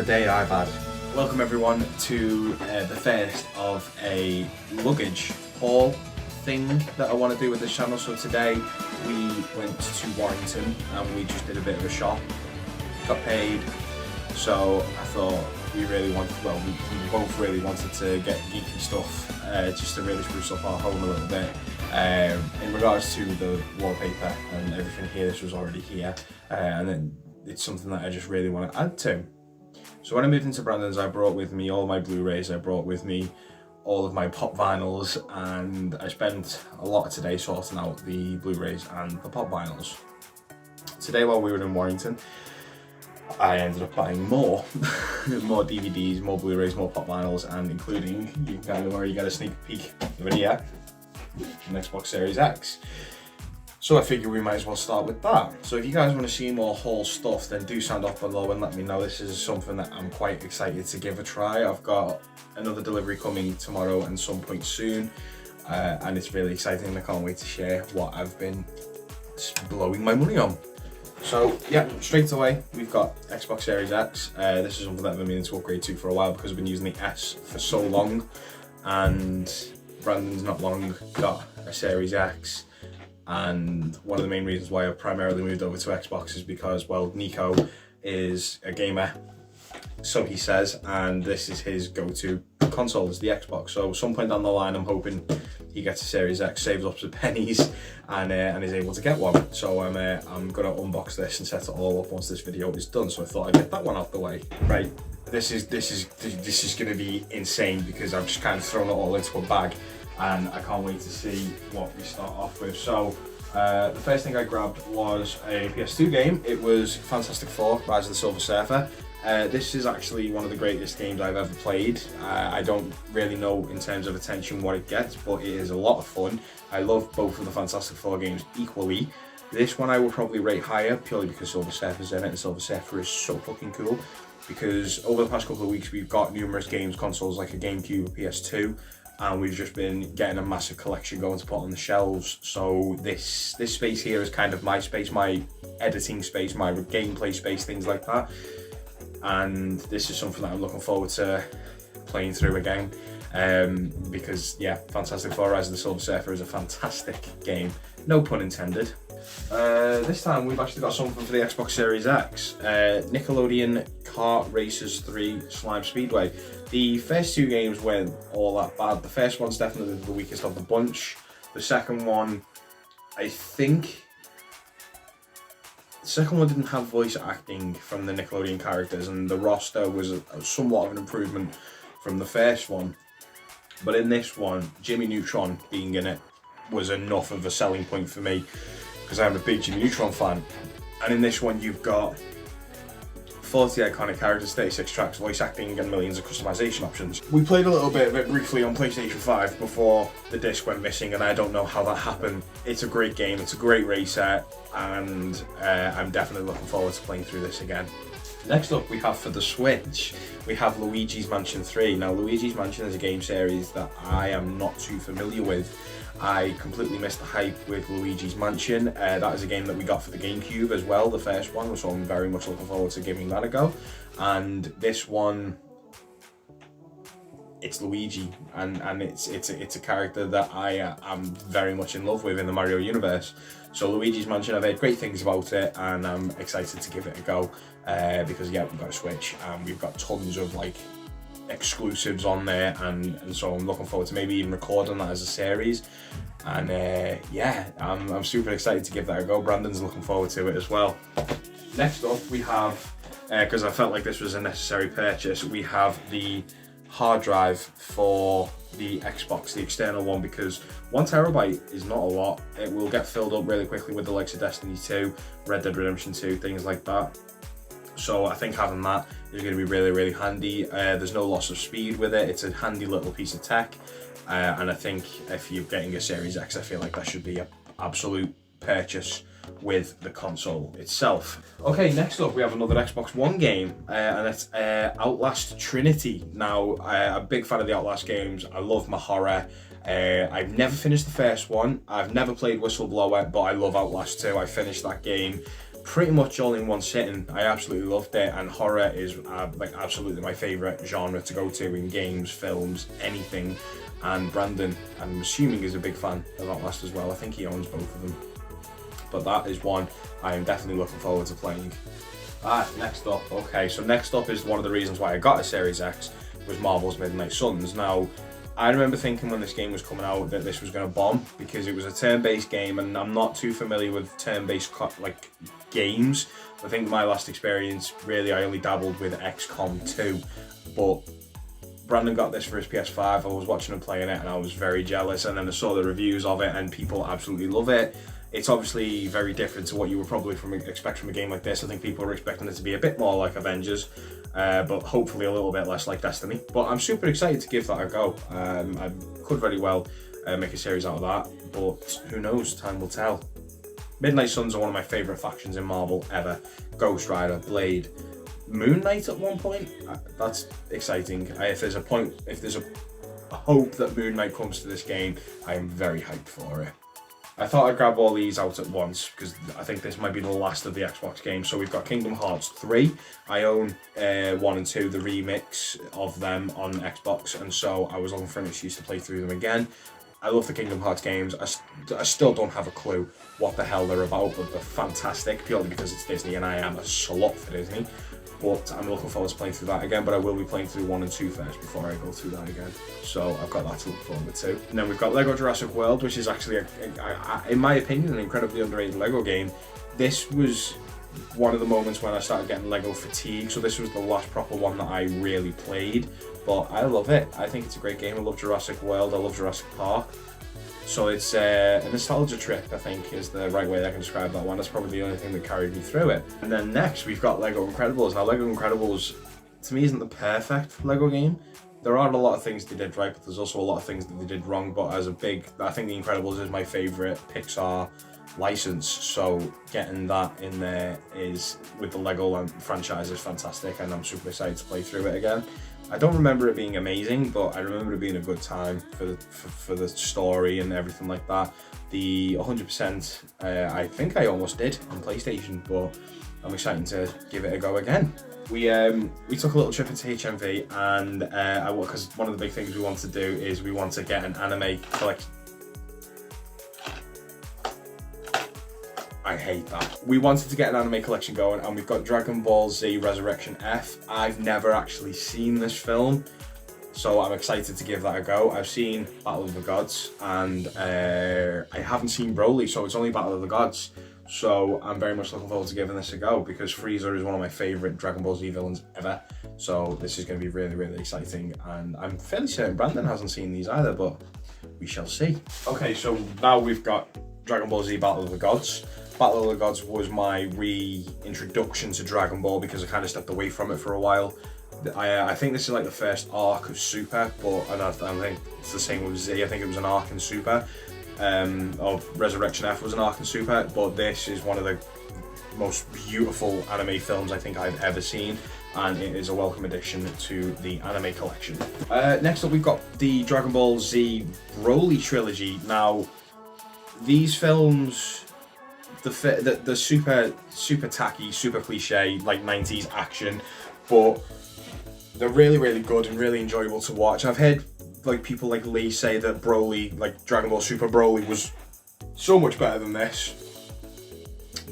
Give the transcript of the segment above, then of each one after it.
a day I've had. Welcome everyone to the first of a luggage haul thing that I want to do with this channel. So today we went to Warrington and we just did a bit of a shop, got paid, so I thought we both really wanted to get geeky stuff just to really spruce up our home a little bit. In regards to the wallpaper and everything here, this was already here, and then it's something that I just really want to add to. So when I moved into Brandon's, I brought with me all my Blu-rays, I brought with me all of my pop vinyls, and I spent a lot today sorting out the Blu-rays and the pop vinyls. Today while we were in Warrington, I ended up buying more more DVDs, more Blu-rays, more pop vinyls, and including, you kind of already get a sneak peek of it here, an Xbox Series X. So I figure we might as well start with that. So if you guys want to see more haul stuff, then do sound off below and let me know. This is something that I'm quite excited to give a try. I've got another delivery coming tomorrow and some point soon, and it's really exciting and I can't wait to share what I've been blowing my money on. So yeah, straight away we've got Xbox Series X. This is something that I've been meaning to upgrade to for a while because I've been using the S for so long, and Brandon's not long got a Series X. And one of the main reasons why I've primarily moved over to Xbox is because, well, Nico is a gamer, so he says, and this is his go-to console, is the Xbox. So some point down the line, I'm hoping he gets a Series X, saves up some pennies, and is able to get one. So I'm gonna unbox this and set it all up once this video is done. So I thought I'd get that one out the way. Right, this is gonna be insane because I've just kind of thrown it all into a bag, and I can't wait to see what we start off with. So the first thing I grabbed was a PS2 game. It was Fantastic Four: Rise of the Silver Surfer. This is actually one of the greatest games I've ever played. I don't really know in terms of attention what it gets, but it is a lot of fun. I love both of the Fantastic Four games equally. This one I will probably rate higher purely because Silver Surfer's in it, and Silver Surfer is so fucking cool. Because over the past couple of weeks we've got numerous games consoles like a GameCube, a PS2, and we've just been getting a massive collection going to put on the shelves. So this space here is kind of my space, my editing space, my gameplay space, things like that. And this is something that I'm looking forward to playing through again, because yeah, Fantastic Four: Rise of the Silver Surfer is a fantastic game, no pun intended. This time we've actually got something for the Xbox Series X, Nickelodeon Kart Racers 3 Slime Speedway. The first two games weren't all that bad. The first one's definitely the weakest of the bunch. The second one, I think, the second one didn't have voice acting from the Nickelodeon characters, and the roster was somewhat of an improvement from the first one. But in this one, Jimmy Neutron being in it was enough of a selling point for me, because I'm a big Jimmy Neutron fan. And in this one you've got 40 iconic characters, 36 tracks, voice acting, and millions of customization options. We played a little bit of it briefly on PlayStation 5 before the disc went missing, and I don't know how that happened. It's a great game, it's a great racer, and I'm definitely looking forward to playing through this again. Next up we have for the Switch, we have Luigi's Mansion 3. Now Luigi's Mansion is a game series that I am not too familiar with. I completely missed the hype with Luigi's Mansion. That is a game that we got for the GameCube as well, the first one, so I'm very much looking forward to giving that a go. And this one, it's Luigi, and it's a character that I am very much in love with in the Mario universe. So Luigi's Mansion, I've heard great things about it, and I'm excited to give it a go, because yeah, we've got a Switch and we've got tons of like exclusives on there, and so I'm looking forward to maybe even recording that as a series. And yeah, I'm super excited to give that a go. Brandon's looking forward to it as well. Next up we have, because I felt like this was a necessary purchase, we have the hard drive for the Xbox, the external one, because 1 terabyte is not a lot. It will get filled up really quickly with the likes of Destiny 2, Red Dead Redemption 2, things like that. So I think having that is going to be really, really handy. There's no loss of speed with it. It's a handy little piece of tech. And I think if you're getting a Series X, I feel like that should be an absolute purchase with the console itself. Okay, next up we have another Xbox One game, and it's Outlast Trinity. Now, I'm a big fan of the Outlast games. I love my horror. I've never finished the first one. I've never played Whistleblower, but I love Outlast 2. I finished that game pretty much all in one sitting. I absolutely loved it, and horror is like absolutely my favourite genre to go to in games, films, anything. And Brandon, I'm assuming, is a big fan of Outlast as well. I think he owns both of them. But that is one I am definitely looking forward to playing. Next up. Okay, so next up is one of the reasons why I got a Series X, was Marvel's Midnight Suns. Now, I remember thinking when this game was coming out that this was going to bomb, because it was a turn-based game, and I'm not too familiar with turn-based like games. I think my last experience, really, I only dabbled with XCOM 2, but Brandon got this for his PS5. I was watching him playing it and I was very jealous, and then I saw the reviews of it and people absolutely love it. It's obviously very different to what you would probably expect from a game like this. I think people were expecting it to be a bit more like Avengers, but hopefully a little bit less like Destiny. But I'm super excited to give that a go. I could very well make a series out of that, but who knows, time will tell. Midnight Suns are one of my favourite factions in Marvel ever. Ghost Rider, Blade, Moon Knight at one point. That's exciting. If there's a hope that Moon Knight comes to this game, I am very hyped for it. I thought I'd grab all these out at once because I think this might be the last of the Xbox games. So we've got Kingdom Hearts 3. I own 1 and 2, the remix of them on Xbox, and so I was looking for an excuse to play through them again. I love the Kingdom Hearts games. I still don't have a clue what the hell they're about, but they're fantastic purely because it's Disney and I am a slut for Disney. But I'm looking forward to playing through that again, but I will be playing through 1 and 2 first before I go through that again. So I've got that to look forward to. And then we've got Lego Jurassic World, which is actually, in my opinion, an incredibly underrated Lego game. This was one of the moments when I started getting Lego fatigue, so this was the last proper one that I really played. But I love it. I think it's a great game. I love Jurassic World, I love Jurassic Park. So it's a nostalgia trip, I think, is the right way I can describe that one. That's probably the only thing that carried me through it. And then next, we've got Lego Incredibles. Now, Lego Incredibles, to me, isn't the perfect Lego game. There are a lot of things they did right, but there's also a lot of things that they did wrong. But I think The Incredibles is my favourite Pixar license, so getting that in there is, with the Lego franchise, is fantastic, and I'm super excited to play through it again. I don't remember it being amazing, but I remember it being a good time for the story and everything like that. The 100%, I think I almost did on PlayStation, but I'm excited to give it a go again. We took a little trip into HMV, and because one of the big things we want to do is we want to get an anime collection. I hate that. We wanted to get an anime collection going, and we've got Dragon Ball Z Resurrection F. I've never actually seen this film, so I'm excited to give that a go. I've seen Battle of the Gods, and I haven't seen Broly, so it's only Battle of the Gods. So I'm very much looking forward to giving this a go, because Frieza is one of my favourite Dragon Ball Z villains ever. So this is going to be really, really exciting, and I'm fairly certain Brandon hasn't seen these either, but we shall see. Okay, so now we've got Dragon Ball Z Battle of the Gods. Battle of the Gods was my reintroduction to Dragon Ball, because I kind of stepped away from it for a while. I think this is like the first arc of Super, but I think it's the same with Z. I think it was an arc in Super. Of Resurrection F was an arc in Super, but this is one of the most beautiful anime films I think I've ever seen, and it is a welcome addition to the anime collection. Next up, we've got the Dragon Ball Z Broly trilogy. Now, these films, the super tacky, super cliche, like 90s action, but they're really, really good and really enjoyable to watch. I've heard like people like Lee say that Broly, like Dragon Ball Super Broly, was so much better than this,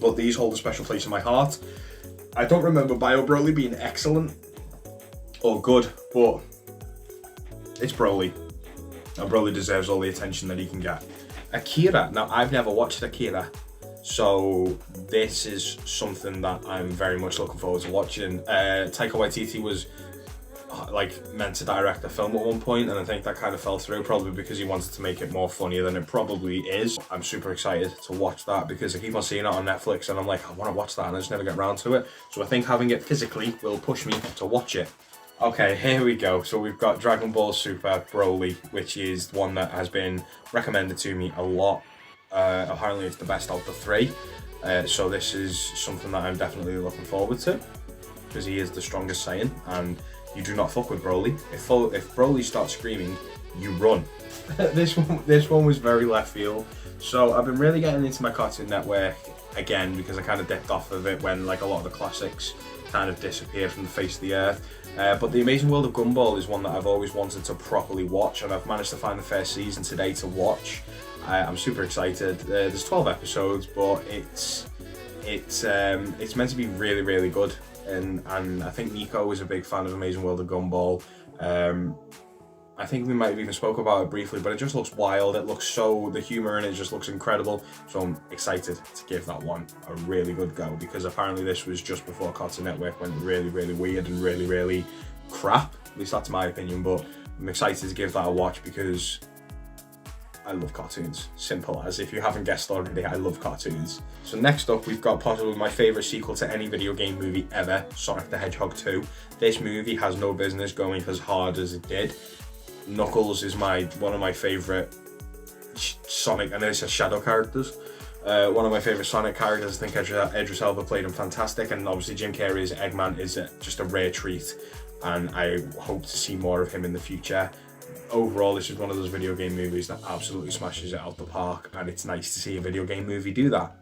but these hold a special place in my heart. I don't remember Bio Broly being excellent or good, but it's Broly, and Broly deserves all the attention that he can get. Akira. Now, I've never watched Akira, so this is something that I'm very much looking forward to watching. Taika Waititi was like meant to direct the film at one point, and I think that kind of fell through, probably because he wanted to make it more funnier than it probably is. I'm super excited to watch that, because I keep on seeing it on Netflix and I'm like, I want to watch that, and I just never get around to it. So I think having it physically will push me to watch it. Okay, here we go. So we've got Dragon Ball Super Broly, which is one that has been recommended to me a lot. Apparently it's the best out of the three. So this is something that I'm definitely looking forward to, because he is the strongest Saiyan, and you do not fuck with Broly. If Broly starts screaming, you run. This one was very left field. So I've been really getting into my Cartoon Network again because I kind of dipped off of it when like a lot of the classics kind of disappeared from the face of the earth. But The Amazing World of Gumball is one that I've always wanted to properly watch, and I've managed to find the first season today to watch. I'm super excited. There's 12 episodes, but it's meant to be really, really good. And I think Nico is a big fan of Amazing World of Gumball. I think we might have even spoke about it briefly, but it just looks wild. It looks the humour in it just looks incredible. So I'm excited to give that one a really good go, because apparently this was just before Cartoon Network went really, really weird and really, really crap. At least that's my opinion, but I'm excited to give that a watch because I love cartoons. Simple as. If you haven't guessed already, I love cartoons. So next up, we've got possibly my favourite sequel to any video game movie ever, Sonic the Hedgehog 2. This movie has no business going as hard as it did. Knuckles is one of my favourite Sonic, and it's a shadow characters. One of my favourite Sonic characters. I think Idris Elba played him fantastic, and obviously Jim Carrey's Eggman is just a rare treat, and I hope to see more of him in the future. Overall, this is one of those video game movies that absolutely smashes it out the park, and it's nice to see a video game movie do that.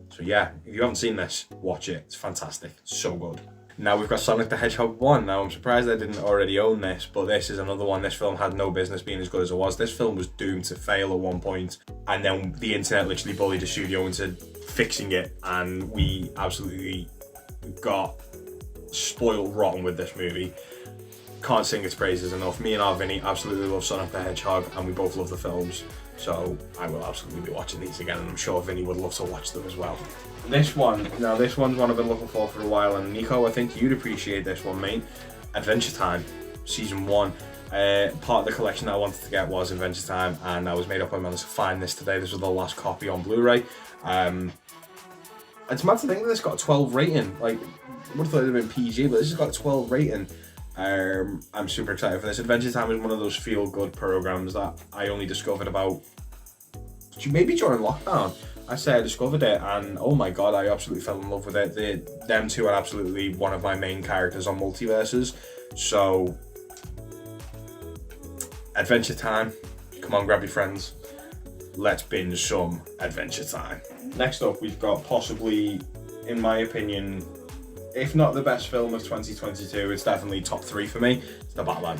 So yeah, if you haven't seen this, watch it. It's fantastic. It's so good. Now we've got Sonic the Hedgehog 1. Now I'm surprised I didn't already own this, but this is another one. This film had no business being as good as it was. This film was doomed to fail at one point, and then the internet literally bullied the studio into fixing it, and we absolutely got spoiled rotten with this movie. Can't sing its praises enough. Me and our Vinny absolutely love Sonic the Hedgehog, and we both love the films, so I will absolutely be watching these again, and I'm sure Vinny would love to watch them as well. This one's one I've been looking for a while, and Nico, I think you'd appreciate this one, mate. Adventure Time, Season 1. Part of the collection that I wanted to get was Adventure Time, and I was made up my mind to find this today. This was the last copy on Blu-ray. It's mad to think that this got a 12 rating. Like, I would have thought it would have been PG, but this has got a 12 rating. I'm super excited for this. Adventure Time is one of those feel-good programs that I only discovered about maybe during lockdown. I say I discovered it, and oh my god, I absolutely fell in love with it. Them two are absolutely one of my main characters on Multiverses. So, Adventure Time. Come on, grab your friends. Let's binge some Adventure Time. Next up, we've got possibly, in my opinion, if not the best film of 2022, it's definitely top 3 for me. It's The Batman.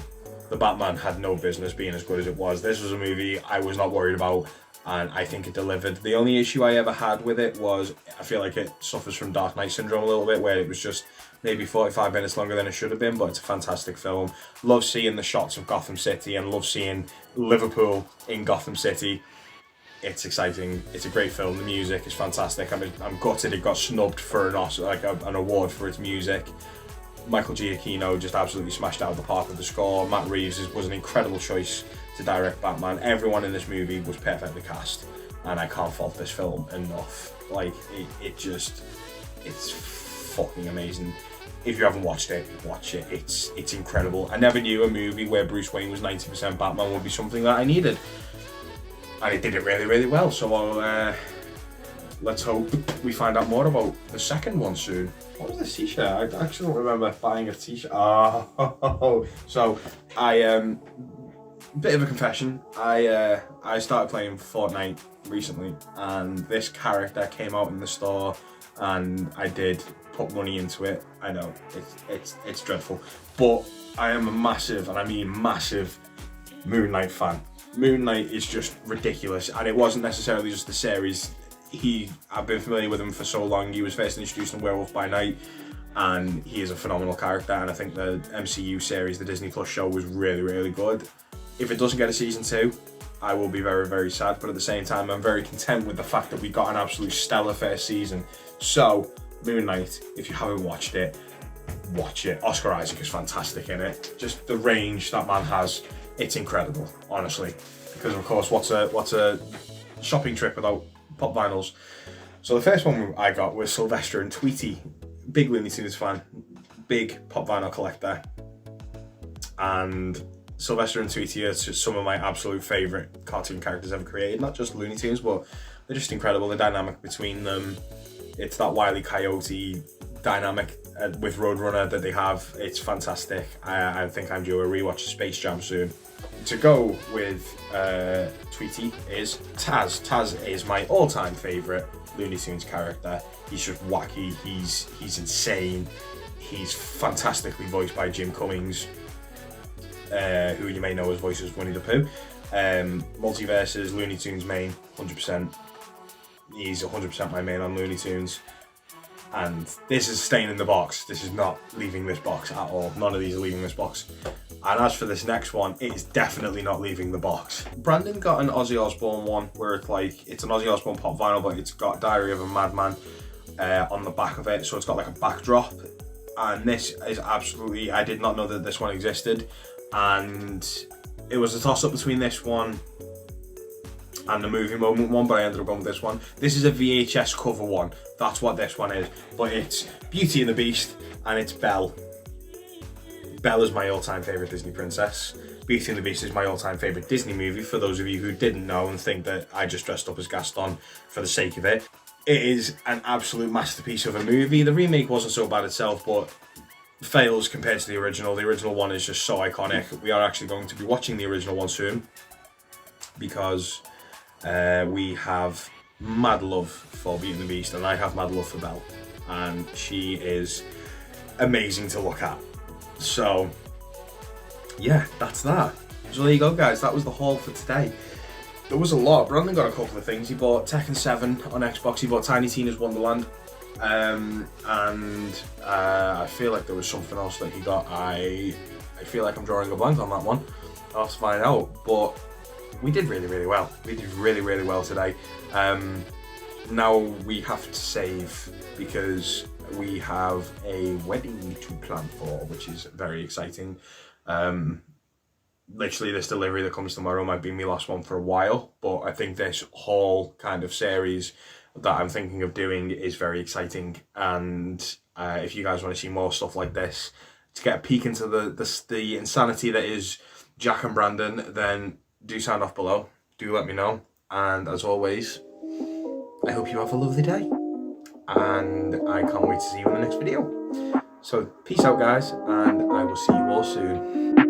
The Batman had no business being as good as it was. This was a movie I was not worried about, and I think it delivered. The only issue I ever had with it was I feel like it suffers from Dark Knight syndrome a little bit, where it was just maybe 45 minutes longer than it should have been, but it's a fantastic film. Love seeing the shots of Gotham City and love seeing Liverpool in Gotham City. It's exciting. It's a great film. The music is fantastic. I'm gutted it got snubbed for an award for its music. Michael Giacchino just absolutely smashed out of the park with the score. Matt Reeves was an incredible choice to direct Batman. Everyone in this movie was perfectly cast, and I can't fault this film enough. Like, it's fucking amazing. If you haven't watched it, watch it. It's incredible. I never knew a movie where Bruce Wayne was 90% Batman would be something that I needed. And it did it really, really well. So let's hope we find out more about the second one soon. What was this t-shirt? I actually don't remember buying a t-shirt. So bit of a confession. I started playing Fortnite recently, and this character came out in the store, and I did put money into it. I know it's dreadful, but I am a massive, and I mean massive, Moon Knight fan. Moon Knight is just ridiculous, and it wasn't necessarily just the series. I've been familiar with him for so long. He was first introduced in Werewolf by Night, and he is a phenomenal character, and I think the MCU series, the Disney Plus show, was really, really good. If it doesn't get a season 2, I will be very, very sad, but at the same time, I'm very content with the fact that we got an absolute stellar first season. So, Moon Knight, if you haven't watched it, watch it. Oscar Isaac is fantastic in it. Just the range that man has, it's incredible, honestly. Because of course, what's a shopping trip without pop vinyls? So the first one I got was Sylvester and Tweety. Big Looney Tunes fan, big pop vinyl collector. And Sylvester and Tweety are just some of my absolute favourite cartoon characters ever created. Not just Looney Tunes, but they're just incredible. The dynamic between them, it's that Wile E. Coyote dynamic with Roadrunner that they have. It's fantastic. I think I'm due a rewatch of Space Jam soon. To go with Tweety is Taz. Taz is my all-time favourite Looney Tunes character. He's just wacky, he's insane, he's fantastically voiced by Jim Cummings, who you may know as voices Winnie the Pooh. Multiverses, Looney Tunes main, 100%. He's 100% my main on Looney Tunes. And this is staying in the box. This is not leaving this box at all. None of these are leaving this box. And as for this next one, it is definitely not leaving the box. Brandon got an Ozzy Osbourne one where it's an Ozzy Osbourne pop vinyl, but it's got Diary of a Madman on the back of it. So it's got like a backdrop. And this is absolutely, I did not know that this one existed. And it was a toss up between this one and the Movie Moment one, but I ended up going with this one. This is a VHS cover one. That's what this one is. But it's Beauty and the Beast, and it's Belle. Belle is my all-time favourite Disney princess. Beauty and the Beast is my all-time favourite Disney movie, for those of you who didn't know and think that I just dressed up as Gaston for the sake of it. It is an absolute masterpiece of a movie. The remake wasn't so bad itself, but fails compared to the original. The original one is just so iconic. We are actually going to be watching the original one soon, because we have mad love for Beauty and the Beast, and I have mad love for Belle, and she is amazing to look at. So yeah, that's that. So there you go, guys. That was the haul for today. There was a lot. Brandon got a couple of things. He bought Tekken 7 on Xbox. He bought Tiny Tina's Wonderland. And I feel like there was something else that he got. I feel like I'm drawing a blank on that one. I'll have to find out. But we did really, really well. We did really, really well today. Now we have to save, because we have a wedding to plan for, which is very exciting. Literally, this delivery that comes tomorrow might be my last one for a while, but I think this whole kind of series that I'm thinking of doing is very exciting. And if you guys want to see more stuff like this, to get a peek into the insanity that is Jack and Brandon, then do sound off below. Do let me know. And as always, I hope you have a lovely day, and I can't wait to see you in the next video. So peace out, guys, and I will see you all soon.